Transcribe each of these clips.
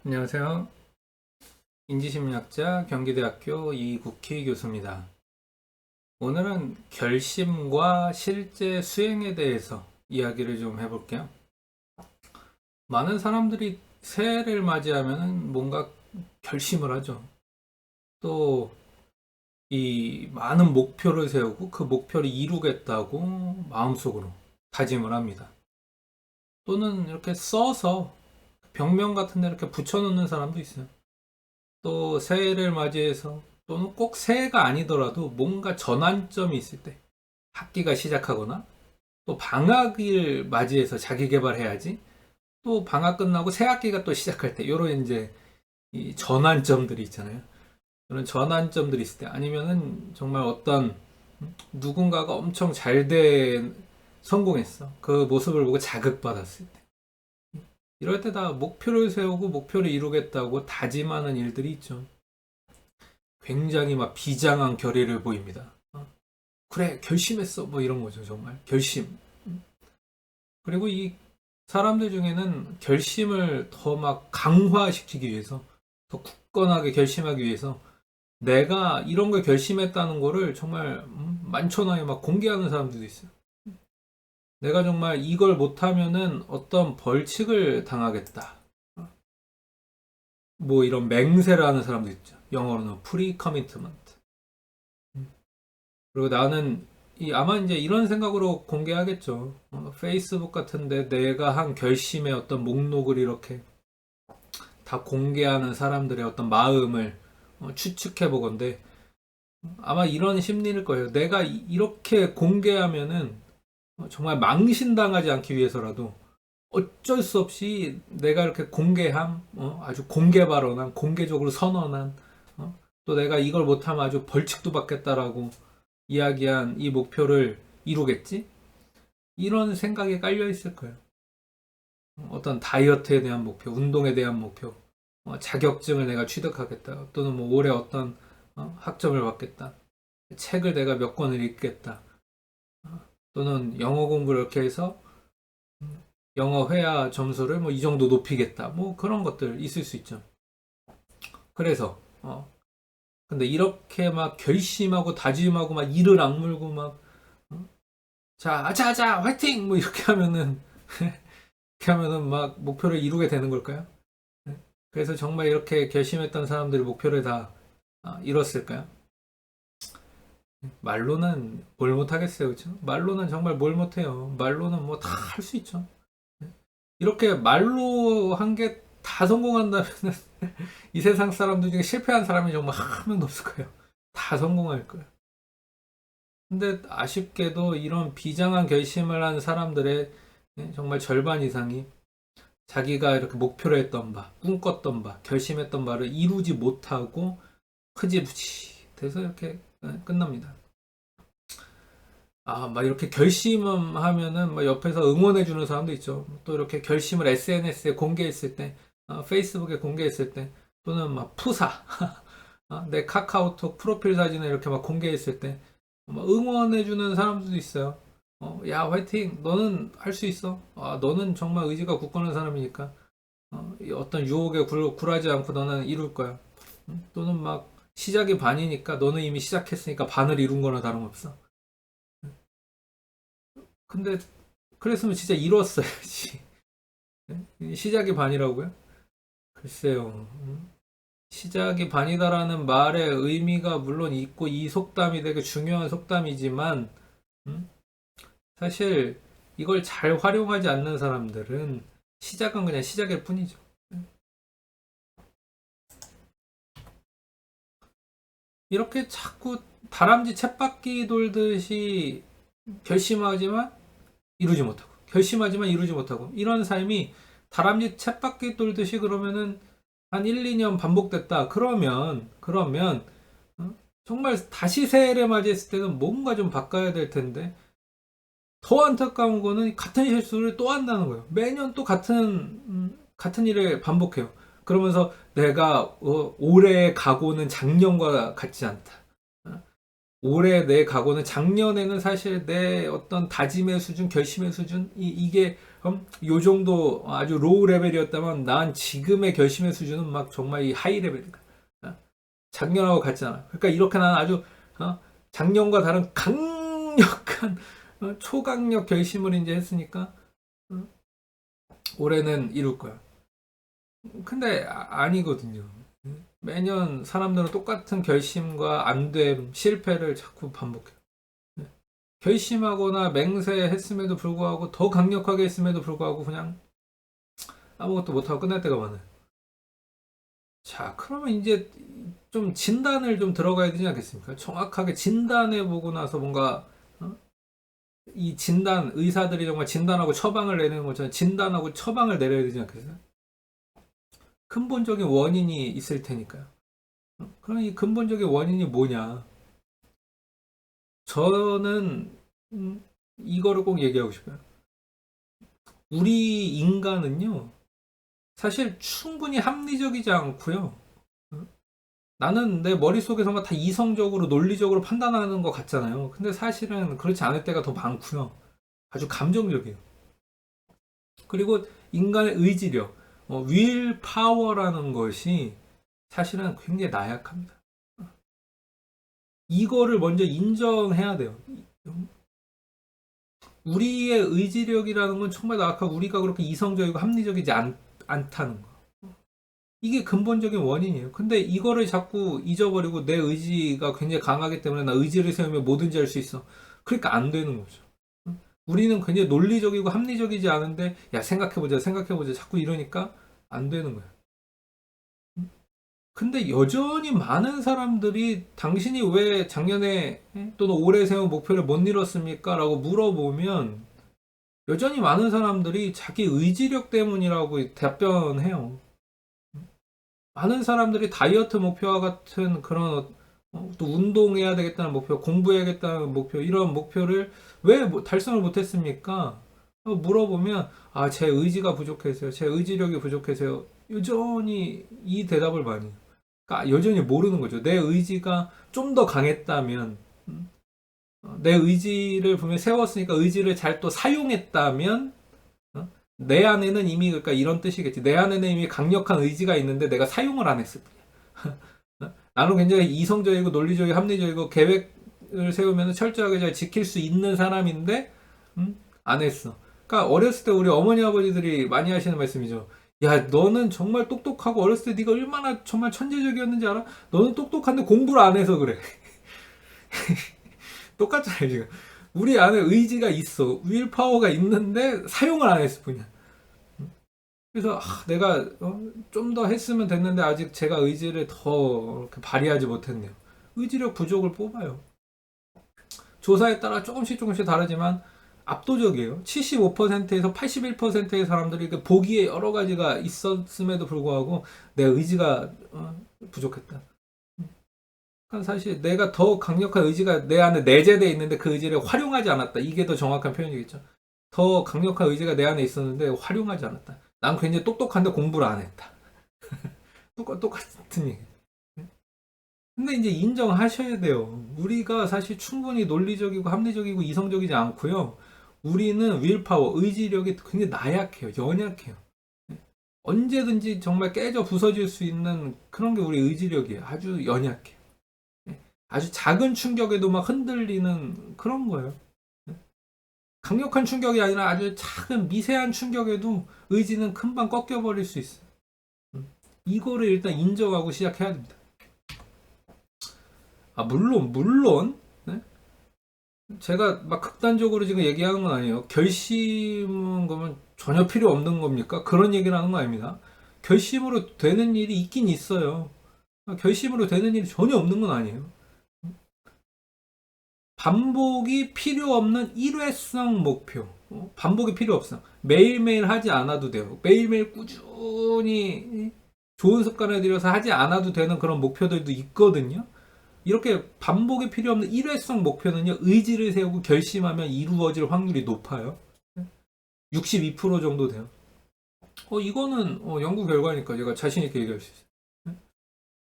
안녕하세요. 인지심리학자 경기대학교 이국희 교수입니다. 오늘은 결심과 실제 수행에 대해서 이야기를 좀 해볼게요. 많은 사람들이 새해를 맞이하면 뭔가 결심을 하죠. 또 이 많은 목표를 세우고 그 목표를 이루겠다고 마음속으로 다짐을 합니다. 또는 이렇게 써서 벽면 같은 데 이렇게 붙여놓는 사람도 있어요. 또 새해를 맞이해서 또는 꼭 새해가 아니더라도 뭔가 전환점이 있을 때 학기가 시작하거나 또 방학을 맞이해서 자기 개발해야지 또 방학 끝나고 새 학기가 또 시작할 때 이런 이제 이 전환점들이 있잖아요. 그런 전환점들이 있을 때 아니면은 정말 어떤 누군가가 엄청 잘 된 성공했어. 그 모습을 보고 자극받았을 때 이럴 때 다 목표를 세우고 목표를 이루겠다고 다짐하는 일들이 있죠. 굉장히 막 비장한 결의를 보입니다. 그래, 결심했어. 뭐 이런 거죠, 정말. 결심. 그리고 이 사람들 중에는 결심을 더 막 강화시키기 위해서, 더 굳건하게 결심하기 위해서 내가 이런 걸 결심했다는 거를 정말 만천하에 막 공개하는 사람들도 있어요. 내가 정말 이걸 못하면은 어떤 벌칙을 당하겠다. 뭐 이런 맹세를 하는 사람도 있죠. 영어로는 프리커미트먼트. 그리고 나는 아마 이제 이런 생각으로 공개하겠죠. 페이스북 같은데 내가 한 결심의 어떤 목록을 이렇게 다 공개하는 사람들의 어떤 마음을 추측해 보건데 아마 이런 심리일 거예요. 내가 이렇게 공개하면은 정말 망신당하지 않기 위해서라도 어쩔 수 없이 내가 이렇게 공개함, 아주 공개 발언한, 공개적으로 선언한, 또 내가 이걸 못하면 아주 벌칙도 받겠다라고 이야기한 이 목표를 이루겠지? 이런 생각이 깔려 있을 거예요. 어떤 다이어트에 대한 목표, 운동에 대한 목표, 자격증을 내가 취득하겠다. 또는 뭐 올해 어떤 학점을 받겠다. 책을 내가 몇 권을 읽겠다. 또는 영어 공부를 이렇게 해서 영어 회화 점수를 뭐 이 정도 높이겠다. 뭐 그런 것들 있을 수 있죠. 그래서 근데 이렇게 막 결심하고 다짐하고 막 이를 악물고 막 자, 아자아자, 화이팅! 뭐 이렇게 하면은 이렇게 하면은 막 목표를 이루게 되는 걸까요? 네. 그래서 정말 이렇게 결심했던 사람들이 목표를 다 이뤘을까요? 말로는 뭘 못하겠어요, 그렇죠? 말로는 정말 뭘 못해요. 말로는 뭐 다 할 수 있죠. 이렇게 말로 한 게 다 성공한다면 이 세상 사람들 중에 실패한 사람이 정말 한 명도 없을 거예요. 다 성공할 거예요. 근데 아쉽게도 이런 비장한 결심을 한 사람들의 정말 절반 이상이 자기가 이렇게 목표로 했던 바, 꿈꿨던 바, 결심했던 바를 이루지 못하고 흐지부지 돼서 이렇게 끝납니다. 막 이렇게 결심하면은 막 옆에서 응원해주는 사람도 있죠. 또 이렇게 결심을 SNS에 공개했을 때, 페이스북에 공개했을 때, 또는 막 푸사, 내 카카오톡 프로필 사진을 이렇게 막 공개했을 때, 응원해주는 사람들도 있어요. 야, 화이팅! 너는 할 수 있어. 너는 정말 의지가 굳건한 사람이니까. 어떤 유혹에 굴하지 않고 너는 이룰 거야. 또는 막 시작이 반이니까 너는 이미 시작했으니까 반을 이룬 거나 다름없어. 근데 그랬으면 진짜 이뤘어야지. 시작이 반이라고요? 글쎄요. 시작이 반이다라는 말의 의미가 물론 있고 이 속담이 되게 중요한 속담이지만 음, 사실 이걸 잘 활용하지 않는 사람들은 시작은 그냥 시작일 뿐이죠. 이렇게 자꾸 다람쥐 쳇바퀴 돌듯이 결심하지만 이루지 못하고 결심하지만 이루지 못하고 이런 삶이 다람쥐 쳇바퀴 돌듯이 그러면은 한 1, 2년 반복됐다. 그러면 정말 다시 새해를 맞이했을 때는 뭔가 좀 바꿔야 될 텐데 더 안타까운 거는 같은 실수를 또 한다는 거예요. 매년 또 같은 일을 반복해요. 그러면서 내가 올해의 각오는 작년과 같지 않다. 올해 내 각오는 작년에는 사실 내 어떤 다짐의 수준, 결심의 수준 이게 요 정도 아주 로우 레벨이었다면 난 지금의 결심의 수준은 막 정말 이 하이 레벨이다. 작년하고 같잖아. 그러니까 이렇게 나는 아주 작년과 다른 강력한 초강력 결심을 이제 했으니까 올해는 이룰 거야. 근데 아니거든요. 매년 사람들은 똑같은 결심과 안됨, 실패를 자꾸 반복해요. 결심하거나 맹세했음에도 불구하고 더 강력하게 했음에도 불구하고 그냥 아무것도 못하고 끝날 때가 많아요. 자, 그러면 이제 좀 진단을 좀 들어가야 되지 않겠습니까? 정확하게 진단해 보고 나서 뭔가 이 진단 의사들이 정말 진단하고 처방을 내리는 것처럼 진단하고 처방을 내려야 되지 않겠어요? 근본적인 원인이 있을 테니까요. 그럼 이 근본적인 원인이 뭐냐? 저는 이거를 꼭 얘기하고 싶어요. 우리 인간은요, 사실 충분히 합리적이지 않고요. 나는 내 머릿속에서만 다 이성적으로 논리적으로 판단하는 것 같잖아요. 근데 사실은 그렇지 않을 때가 더 많고요. 아주 감정적이에요. 그리고 인간의 의지력, 윌 파워라는 것이 사실은 굉장히 나약합니다. 이거를 먼저 인정해야 돼요. 우리의 의지력이라는 건 정말 나약하고 우리가 그렇게 이성적이고 합리적이지 않다는 거. 이게 근본적인 원인이에요. 근데 이거를 자꾸 잊어버리고 내 의지가 굉장히 강하기 때문에 나 의지를 세우면 뭐든지 할 수 있어. 그러니까 안 되는 거죠. 우리는 굉장히 논리적이고 합리적이지 않은데 야 생각해보자 자꾸 이러니까 안 되는 거야. 근데 여전히 많은 사람들이 당신이 왜 작년에 또는 올해 세운 목표를 못 이뤘습니까? 라고 물어보면 여전히 많은 사람들이 자기 의지력 때문이라고 답변해요. 많은 사람들이 다이어트 목표와 같은 그런 또 운동해야 되겠다는 목표, 공부해야겠다는 목표, 이런 목표를 왜 달성을 못했습니까? 물어보면 제 의지가 부족해서요. 제 의지력이 부족해서요. 여전히 이 대답을 많이 해요. 그러니까 여전히 모르는 거죠. 내 의지가 좀 더 강했다면 내 의지를 분명히 세웠으니까 의지를 잘 또 사용했다면 내 안에는 이미 그러니까 이런 뜻이겠지. 내 안에는 이미 강력한 의지가 있는데 내가 사용을 안 했을 뿐이야. 나는 굉장히 이성적이고 논리적이고 합리적이고 계획을 세우면 철저하게 잘 지킬 수 있는 사람인데 안 했어. 그러니까 어렸을 때 우리 어머니 아버지들이 많이 하시는 말씀이죠. 야, 너는 정말 똑똑하고 어렸을 때 네가 얼마나 정말 천재적이었는지 알아? 너는 똑똑한데 공부를 안 해서 그래. 똑같잖아요, 지금. 우리 안에 의지가 있어. 윌파워가 있는데 사용을 안 했을 뿐이야. 그래서 내가 좀 더 했으면 됐는데 아직 제가 의지를 더 발휘하지 못했네요. 의지력 부족을 뽑아요. 조사에 따라 조금씩 다르지만 압도적이에요. 75%에서 81%의 사람들이 보기에 여러 가지가 있었음에도 불구하고 내 의지가 부족했다. 그러니까 사실 내가 더 강력한 의지가 내 안에 내재되어 있는데 그 의지를 활용하지 않았다. 이게 더 정확한 표현이겠죠. 더 강력한 의지가 내 안에 있었는데 활용하지 않았다. 난 굉장히 똑똑한데 공부를 안 했다. 똑같은 얘기. 근데 이제 인정하셔야 돼요. 우리가 사실 충분히 논리적이고 합리적이고 이성적이지 않고요. 우리는 윌파워, 의지력이 굉장히 나약해요. 연약해요. 언제든지 정말 깨져 부서질 수 있는 그런 게 우리 의지력이에요. 아주 연약해요. 아주 작은 충격에도 막 흔들리는 그런 거예요. 강력한 충격이 아니라 아주 작은 미세한 충격에도 의지는 금방 꺾여버릴 수 있어요. 이거를 일단 인정하고 시작해야 됩니다. 물론 네? 제가 막 극단적으로 지금 얘기하는 건 아니에요. 결심은 그러면 전혀 필요 없는 겁니까? 그런 얘기를 하는 거 아닙니다. 결심으로 되는 일이 있긴 있어요. 결심으로 되는 일이 전혀 없는 건 아니에요. 반복이 필요 없는 일회성 목표. 반복이 필요 없어. 매일매일 하지 않아도 돼요. 매일매일 꾸준히 좋은 습관을 들여서 하지 않아도 되는 그런 목표들도 있거든요. 이렇게 반복이 필요 없는 일회성 목표는요, 의지를 세우고 결심하면 이루어질 확률이 높아요. 62% 정도 돼요. 이거는 연구 결과니까 제가 자신있게 얘기할 수 있어요.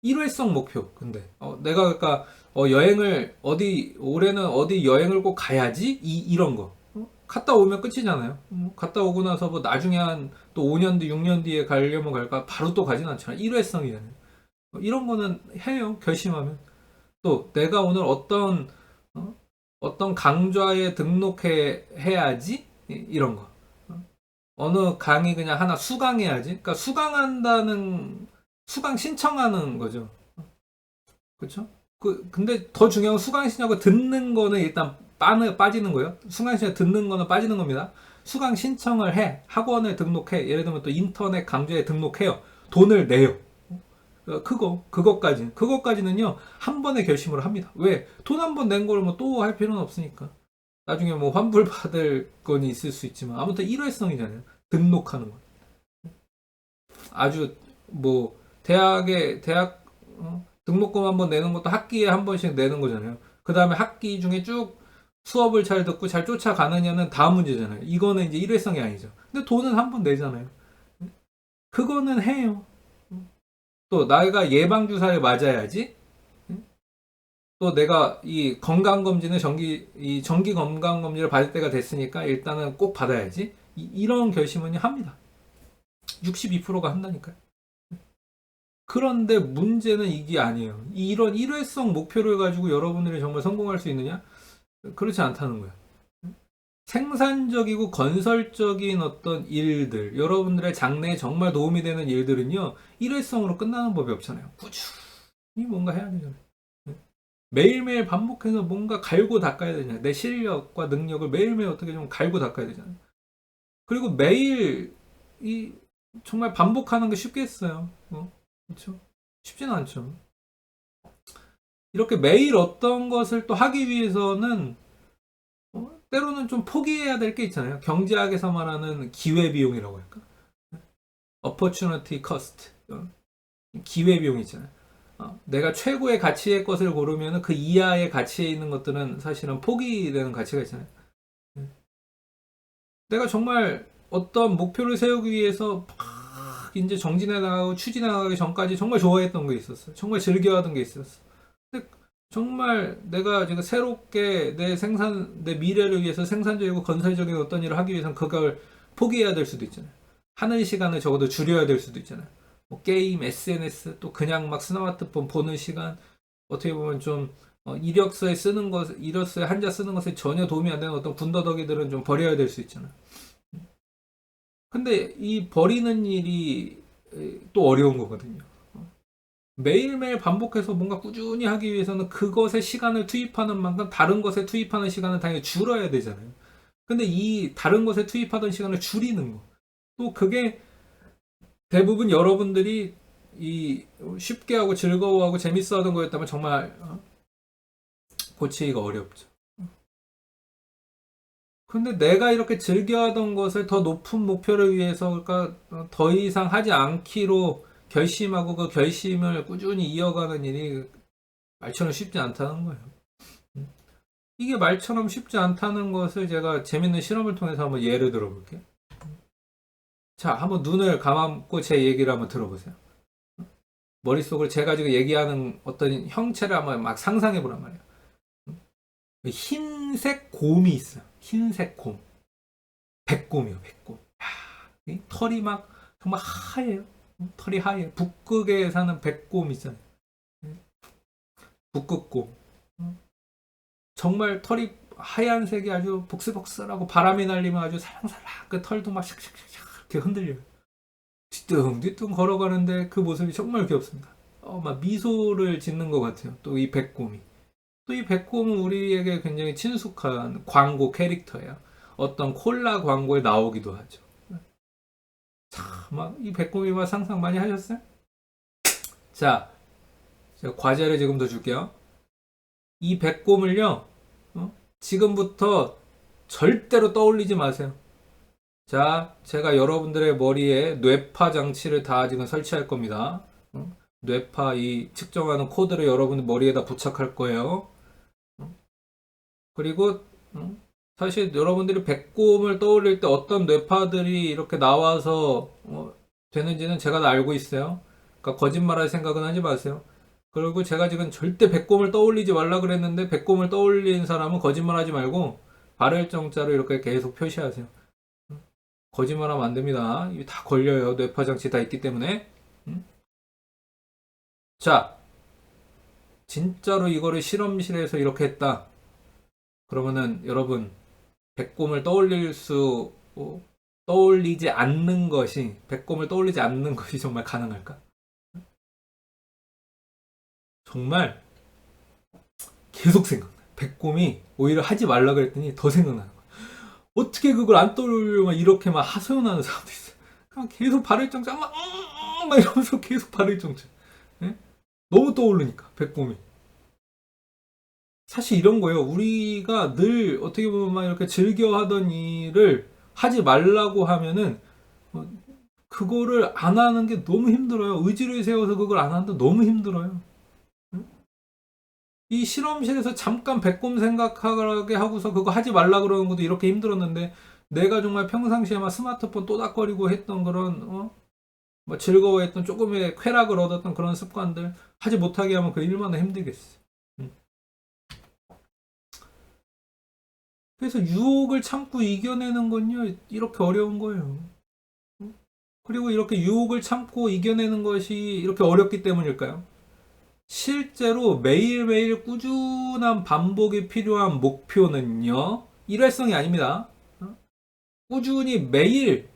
일회성 목표. 근데 내가 그러니까 여행을 올해는 어디 여행을 꼭 가야지 이런 거. 갔다 오면 끝이잖아요. 갔다 오고 나서 뭐 나중에 한 또 5년 뒤, 6년 뒤에 가려면 갈까? 바로 또 가진 않잖아요. 일회성이잖아요. 이런 거는 해요. 결심하면. 또 내가 오늘 어떤 강좌에 해야지 이런 거. 어느 강의 그냥 하나 수강해야지. 그러니까 수강 신청하는 거죠. 그렇죠? 근데 더 중요한 건 수강 신청하고 듣는 거는 일단 빠지는 거예요. 수강 신청 듣는 거는 빠지는 겁니다. 수강 신청을 해. 학원에 등록해. 예를 들면 또 인터넷 강좌에 등록해요. 돈을 내요. 그것까지는요, 한 번에 결심을 합니다. 왜? 돈 한 번 낸 걸 뭐 또 할 필요는 없으니까. 나중에 뭐 환불받을 건 있을 수 있지만, 아무튼 일회성이잖아요. 등록하는 거. 아주, 뭐, 대학, 등록금 한 번 내는 것도 학기에 한 번씩 내는 거잖아요. 그 다음에 학기 중에 쭉 수업을 잘 듣고 잘 쫓아가느냐는 다음 문제잖아요. 이거는 이제 일회성이 아니죠. 근데 돈은 한 번 내잖아요. 그거는 해요. 또 내가 예방주사를 맞아야지. 또 내가 이 건강검진을 이 정기 건강검진을 받을 때가 됐으니까 일단은 꼭 받아야지. 이런 결심은 합니다. 62%가 한다니까요. 그런데 문제는 이게 아니에요. 이런 일회성 목표를 가지고 여러분들이 정말 성공할 수 있느냐? 그렇지 않다는 거예요. 생산적이고 건설적인 어떤 일들, 여러분들의 장래에 정말 도움이 되는 일들은요, 일회성으로 끝나는 법이 없잖아요. 꾸준히 뭔가 해야 되잖아요. 매일매일 반복해서 뭔가 갈고 닦아야 되잖아요. 내 실력과 능력을 매일매일 어떻게 좀 갈고 닦아야 되잖아요. 그리고 매일 정말 반복하는 게 쉽겠어요. 그렇죠? 쉽지는 않죠. 이렇게 매일 어떤 것을 또 하기 위해서는 때로는 좀 포기해야 될 게 있잖아요. 경제학에서 말하는 기회비용이라고 할까? opportunity cost. 기회비용 있잖아요. 내가 최고의 가치의 것을 고르면 그 이하의 가치에 있는 것들은 사실은 포기되는 가치가 있잖아요. 내가 정말 어떤 목표를 세우기 위해서 막 이제 정진해 나가고 추진해 나가기 전까지 정말 좋아했던 게 있었어요. 정말 즐겨하던 게 있었어. 근데 정말 내가 지금 새롭게 내 미래를 위해서 생산적이고 건설적인 어떤 일을 하기 위해서는 그걸 포기해야 될 수도 있잖아요. 하는 시간을 적어도 줄여야 될 수도 있잖아요. 뭐 게임, SNS, 또 그냥 막 스마트폰 보는 시간, 어떻게 보면 좀 이력서에 한자 쓰는 것에 전혀 도움이 안 되는 어떤 군더더기들은 좀 버려야 될 수 있잖아요. 근데 이 버리는 일이 또 어려운 거거든요. 매일매일 반복해서 뭔가 꾸준히 하기 위해서는 그것에 시간을 투입하는 만큼 다른 것에 투입하는 시간은 당연히 줄어야 되잖아요. 근데 이 다른 것에 투입하던 시간을 줄이는 거. 또 그게 대부분 여러분들이 이 쉽게 하고 즐거워하고 재밌어 하던 거였다면 정말 고치기가 어렵죠. 근데 내가 이렇게 즐겨하던 것을 더 높은 목표를 위해서 그러니까 더 이상 하지 않기로 결심하고 그 결심을 꾸준히 이어가는 일이 말처럼 쉽지 않다는 거예요. 이게 말처럼 쉽지 않다는 것을 제가 재밌는 실험을 통해서 한번 예를 들어볼게요. 자, 한번 눈을 감고 제 얘기를 한번 들어보세요. 머릿속으로 제가 지금 얘기하는 어떤 형체를 한번 막 상상해 보란 말이에요. 흰색 곰이 있어요. 흰색 곰. 백곰이요, 백곰. 털이 막 정말 하얘요. 털이 하얘요. 북극에 사는 백곰 있잖아요. 북극곰. 정말 털이 하얀색이 아주 복슬복슬하고 바람이 날리면 아주 살랑살랑 그 털도 막 샥샥샥 이렇게 흔들려요. 뒤뚱뒤뚱 걸어가는데 그 모습이 정말 귀엽습니다. 막 미소를 짓는 것 같아요. 또 이 백곰이. 또 이 백곰은 우리에게 굉장히 친숙한 광고 캐릭터예요. 어떤 콜라 광고에 나오기도 하죠. 막 이 백곰이 막 상상 많이 하셨어요? 자, 제가 과제를 지금 더 줄게요. 이 백곰을요, 지금부터 절대로 떠올리지 마세요. 자, 제가 여러분들의 머리에 뇌파 장치를 다 지금 설치할 겁니다. 뇌파 이 측정하는 코드를 여러분들 머리에다 부착할 거예요. 그리고 사실 여러분들이 백곰을 떠올릴 때 어떤 뇌파들이 이렇게 나와서 되는지는 제가 다 알고 있어요. 그러니까 거짓말할 생각은 하지 마세요. 그리고 제가 지금 절대 백곰을 떠올리지 말라 그랬는데 백곰을 떠올린 사람은 거짓말하지 말고 발을정자로 이렇게 계속 표시하세요. 거짓말하면 안 됩니다. 이게 다 걸려요. 뇌파장치 다 있기 때문에. 자, 진짜로 이거를 실험실에서 이렇게 했다. 그러면은 여러분, 백곰을 떠올리지 않는 것이, 백곰을 떠올리지 않는 것이 정말 가능할까? 정말 계속 생각나. 백곰이 오히려 하지 말라 그랬더니 더 생각나는 거야. 어떻게 그걸 안 떠올려, 막 이렇게 막 하소연하는 사람도 있어. 그냥 계속 발을정자, 막 이러면서 계속 발을정자. 예? 너무 떠오르니까, 백곰이. 사실 이런 거예요. 우리가 늘 어떻게 보면 막 이렇게 즐겨 하던 일을 하지 말라고 하면은, 그거를 안 하는 게 너무 힘들어요. 의지를 세워서 그걸 안 하는데 너무 힘들어요. 이 실험실에서 잠깐 백곰 생각하게 하고서 그거 하지 말라 그러는 것도 이렇게 힘들었는데, 내가 정말 평상시에 막 스마트폰 또닥거리고 했던 그런 뭐 즐거워했던 조금의 쾌락을 얻었던 그런 습관들 하지 못하게 하면 그 얼마나 힘들겠어. 그래서 유혹을 참고 이겨내는 건요, 이렇게 어려운 거예요. 그리고 이렇게 유혹을 참고 이겨내는 것이 이렇게 어렵기 때문일까요? 실제로 매일매일 꾸준한 반복이 필요한 목표는요, 일회성이 아닙니다. 꾸준히 매일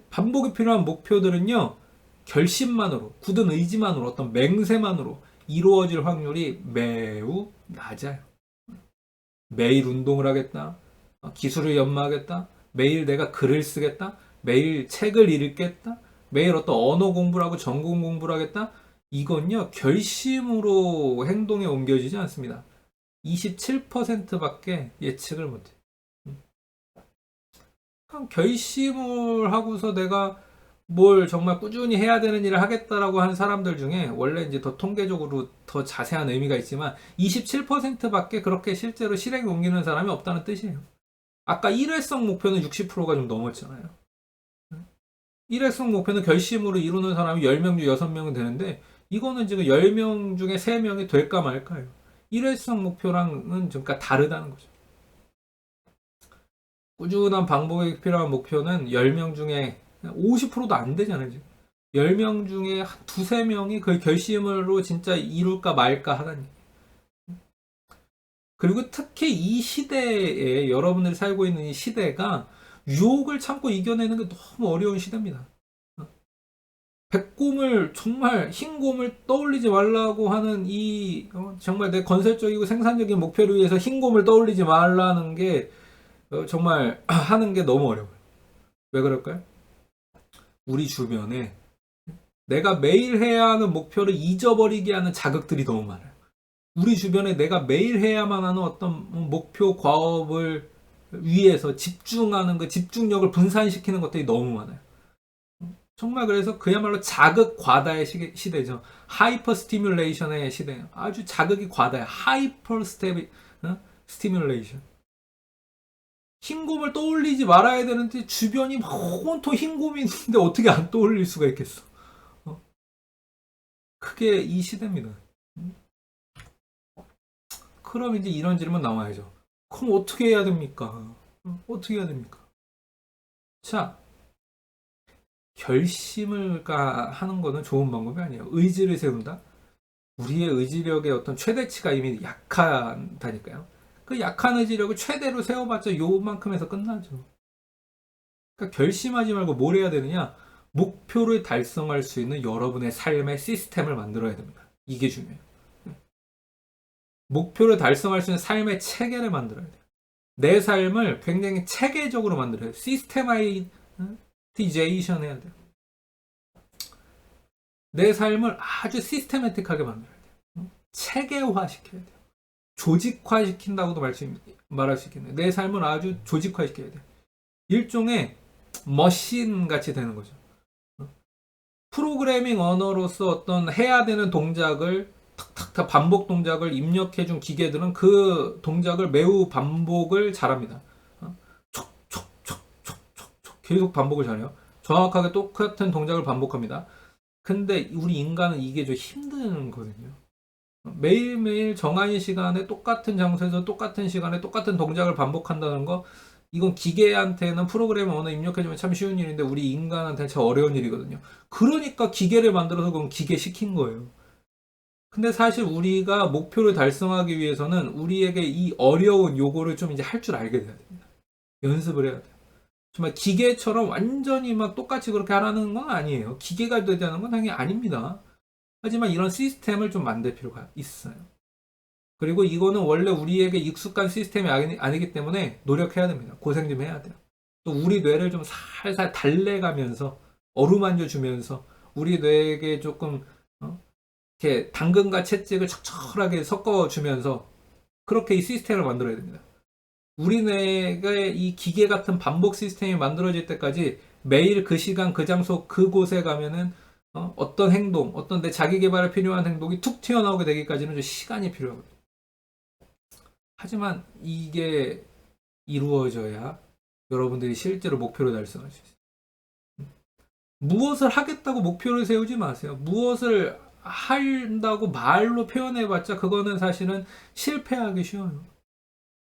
반복이 필요한 목표들은요, 결심만으로, 굳은 의지만으로, 어떤 맹세만으로 이루어질 확률이 매우 낮아요. 매일 운동을 하겠다, 기술을 연마하겠다, 매일 내가 글을 쓰겠다, 매일 책을 읽겠다, 매일 어떤 언어 공부를 하고 전공 공부를 하겠다, 이건요, 결심으로 행동에 옮겨지지 않습니다. 27%밖에 예측을 못해요. 그냥 결심을 하고서 내가 뭘 정말 꾸준히 해야 되는 일을 하겠다라고 한 사람들 중에, 원래 이제 더 통계적으로 더 자세한 의미가 있지만 27%밖에 그렇게 실제로 실행에 옮기는 사람이 없다는 뜻이에요. 아까 일회성 목표는 60%가 좀 넘었잖아요. 일회성 목표는 결심으로 이루는 사람이 10명 중 6명은 되는데, 이거는 지금 10명 중에 3명이 될까 말까요. 일회성 목표랑은 좀 다르다는 거죠. 꾸준한 반복이 필요한 목표는 10명 중에 50%도 안 되잖아요. 지금. 10명 중에 한 두세 명이 그 결심으로 진짜 이룰까 말까 하다니. 그리고 특히 이 시대에, 여러분들이 살고 있는 이 시대가 유혹을 참고 이겨내는 게 너무 어려운 시대입니다. 백곰을, 정말 흰곰을 떠올리지 말라고 하는 이 정말 내 건설적이고 생산적인 목표를 위해서 흰곰을 떠올리지 말라는 게 정말 하는 게 너무 어려워요. 왜 그럴까요? 우리 주변에 내가 매일 해야 하는 목표를 잊어버리게 하는 자극들이 너무 많아요. 우리 주변에 내가 매일 해야만 하는 어떤 목표 과업을 위해서 집중하는 그 집중력을 분산시키는 것들이 너무 많아요. 정말 그래서 그야말로 자극 과다의 시대죠. 하이퍼 스티뮬레이션의 시대예요. 아주 자극이 과다해. 하이퍼 스티뮬레이션. 흰곰을 떠올리지 말아야 되는데 주변이 온통 흰곰이 있는데 어떻게 안 떠올릴 수가 있겠어. 그게 이 시대입니다. 그럼 이제 이런 질문 나와야죠. 그럼 어떻게 해야 됩니까? 어떻게 해야 됩니까? 자, 결심을 하는 거는 좋은 방법이 아니에요. 의지를 세운다? 우리의 의지력의 어떤 최대치가 이미 약하다니까요. 그 약한 의지력을 최대로 세워봤자 요만큼에서 끝나죠. 그러니까 결심하지 말고 뭘 해야 되느냐? 목표를 달성할 수 있는 여러분의 삶의 시스템을 만들어야 됩니다. 이게 중요해요. 목표를 달성할 수 있는 삶의 체계를 만들어야 돼요. 내 삶을 굉장히 체계적으로 만들어야 돼요. 시스테마이제이션 해야 돼요. 내 삶을 아주 시스테매틱하게 만들어야 돼요. 체계화 시켜야 돼요. 조직화 시킨다고도 말할 수 있겠네요. 내 삶을 아주 조직화 시켜야 돼요. 일종의 머신 같이 되는 거죠. 프로그래밍 언어로서 어떤 해야 되는 동작을 탁탁탁 반복 동작을 입력해준 기계들은 그 동작을 매우 반복을 잘합니다. 촉촉촉촉촉촉 계속 반복을 잘해요. 정확하게 똑같은 동작을 반복합니다. 근데 우리 인간은 이게 좀 힘든 거거든요. 매일매일 정한 시간에 똑같은 장소에서 똑같은 시간에 똑같은 동작을 반복한다는 거, 이건 기계한테는 프로그램 언어 입력해주면 참 쉬운 일인데 우리 인간한테는 참 어려운 일이거든요. 그러니까 기계를 만들어서 그건 기계 시킨 거예요. 근데 사실 우리가 목표를 달성하기 위해서는 우리에게 이 어려운 요거를 좀 이제 할 줄 알게 돼야 됩니다. 연습을 해야 돼요. 정말 기계처럼 완전히 막 똑같이 그렇게 하라는 건 아니에요. 기계가 되자는 건 당연히 아닙니다. 하지만 이런 시스템을 좀 만들 필요가 있어요. 그리고 이거는 원래 우리에게 익숙한 시스템이 아니기 때문에 노력해야 됩니다. 고생 좀 해야 돼요. 또 우리 뇌를 좀 살살 달래가면서 어루만져 주면서 우리 뇌에게 조금 이렇게 당근과 채찍을 척척하게 섞어 주면서 그렇게 이 시스템을 만들어야 됩니다. 우리 뇌가 이 기계 같은 반복 시스템이 만들어질 때까지 매일 그 시간 그 장소 그곳에 가면은 어떤 행동, 어떤 내 자기 개발에 필요한 행동이 툭 튀어나오게 되기까지는 좀 시간이 필요하거든요. 하지만 이게 이루어져야 여러분들이 실제로 목표를 달성할 수 있어요. 무엇을 하겠다고 목표를 세우지 마세요. 무엇을 한다고 말로 표현해봤자 그거는 사실은 실패하기 쉬워요.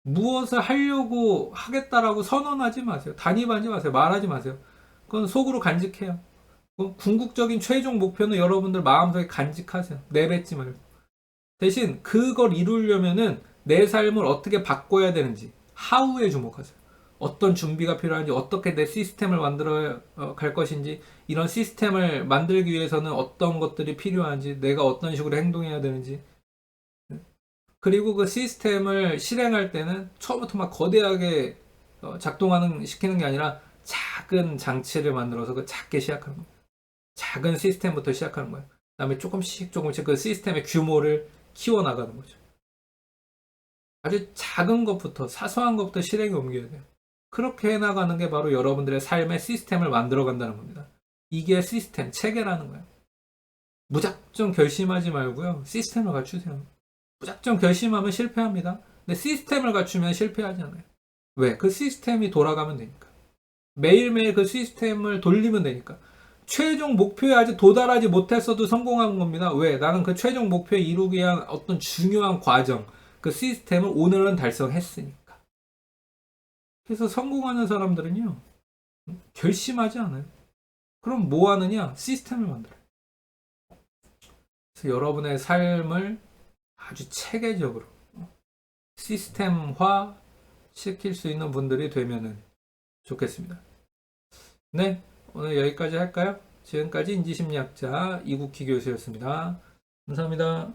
무엇을 하려고 하겠다라고 선언하지 마세요. 단입하지 마세요. 말하지 마세요. 그건 속으로 간직해요. 궁극적인 최종 목표는 여러분들 마음속에 간직하세요. 내뱉지 말고. 대신 그걸 이루려면은 내 삶을 어떻게 바꿔야 되는지 하우에 주목하세요. 어떤 준비가 필요한지, 어떻게 내 시스템을 만들어 갈 것인지, 이런 시스템을 만들기 위해서는 어떤 것들이 필요한지, 내가 어떤 식으로 행동해야 되는지. 그리고 그 시스템을 실행할 때는 처음부터 막 거대하게 작동하는 시키는 게 아니라 작은 장치를 만들어서 그 작게 시작하는 거예요. 작은 시스템부터 시작하는 거예요. 그다음에 조금씩 조금씩 그 시스템의 규모를 키워나가는 거죠. 아주 작은 것부터 사소한 것부터 실행에 옮겨야 돼요. 그렇게 해나가는 게 바로 여러분들의 삶의 시스템을 만들어 간다는 겁니다. 이게 시스템, 체계라는 거예요. 무작정 결심하지 말고요. 시스템을 갖추세요. 무작정 결심하면 실패합니다. 근데 시스템을 갖추면 실패하지 않아요. 왜? 그 시스템이 돌아가면 되니까. 매일매일 그 시스템을 돌리면 되니까. 최종 목표에 아직 도달하지 못했어도 성공한 겁니다. 왜? 나는 그 최종 목표에 이루기 위한 어떤 중요한 과정, 그 시스템을 오늘은 달성했으니까. 그래서 성공하는 사람들은요, 결심하지 않아요. 그럼 뭐 하느냐? 시스템을 만들어요. 그래서 여러분의 삶을 아주 체계적으로 시스템화 시킬 수 있는 분들이 되면은 좋겠습니다. 네, 오늘 여기까지 할까요? 지금까지 인지심리학자 이국희 교수였습니다. 감사합니다.